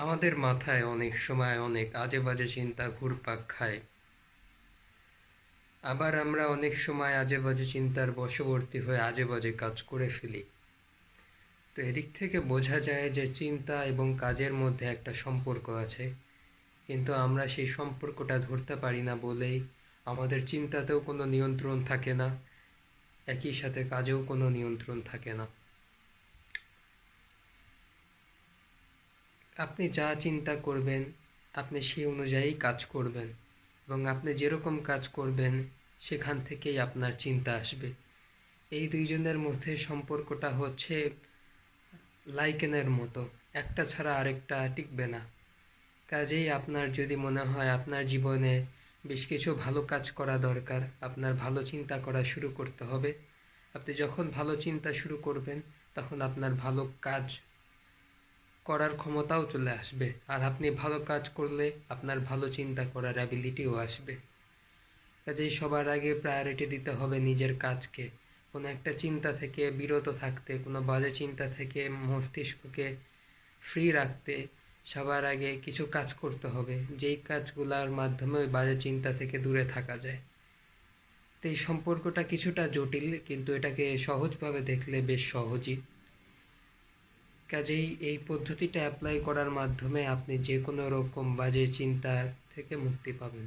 আমাদের মাথায় অনেক সময় অনেক আজে বাজে চিন্তা ঘুরপাক খায়। আবার আমরা অনেক সময় আজে বাজে চিন্তার বশবর্তী হয়ে আজে বাজে কাজ করে ফেলি। তো এদিক থেকে বোঝা যায় যে চিন্তা এবং কাজের মধ্যে একটা সম্পর্ক আছে, কিন্তু আমরা সেই সম্পর্কটা ধরতে পারি না বলেই আমাদের চিন্তাতেও কোনো নিয়ন্ত্রণ থাকে না, একই সাথে কাজেও কোনো নিয়ন্ত্রণ থাকে না। আপনি যা চিন্তা করবেন, আপনি সেই অনুযায়ী কাজ করবেন, এবং আপনি যেরকম কাজ করবেন সেখান থেকেই আপনার চিন্তা আসবে। এই দুইজনের মধ্যে সম্পর্কটা হচ্ছে লাইকেনের মতো, একটা ছাড়া আরেকটা টিকবে না। কাজেই আপনার যদি মনে হয় আপনার জীবনে বেশ কিছু ভালো কাজ করা দরকার, আপনার ভালো চিন্তা করা শুরু করতে হবে। আপনি যখন ভালো চিন্তা শুরু করবেন, তখন আপনার ভালো কাজ করার ক্ষমতাও চলে আসবে, আর আপনি ভালো কাজ করলে আপনার ভালো চিন্তা করার অ্যাবিলিটিও আসবে। কাজেই সবার আগে প্রায়োরিটি দিতে হবে নিজের কাজকে। কোনো একটা চিন্তা থেকে বিরত থাকতে, কোনো বাজে চিন্তা থেকে মস্তিষ্ককে ফ্রি রাখতে সবার আগে কিছু কাজ করতে হবে, যেই কাজগুলোর মাধ্যমে ওই বাজে চিন্তা থেকে দূরে থাকা যায়। তো এই সম্পর্কটা কিছুটা জটিল, কিন্তু এটাকে সহজভাবে দেখলে বেশ সহজই। কাজেই এই পদ্ধতিটা অ্যাপ্লাই করার মাধ্যমে আপনি যে কোনো রকম বাজে চিন্তা থেকে মুক্তি পাবেন।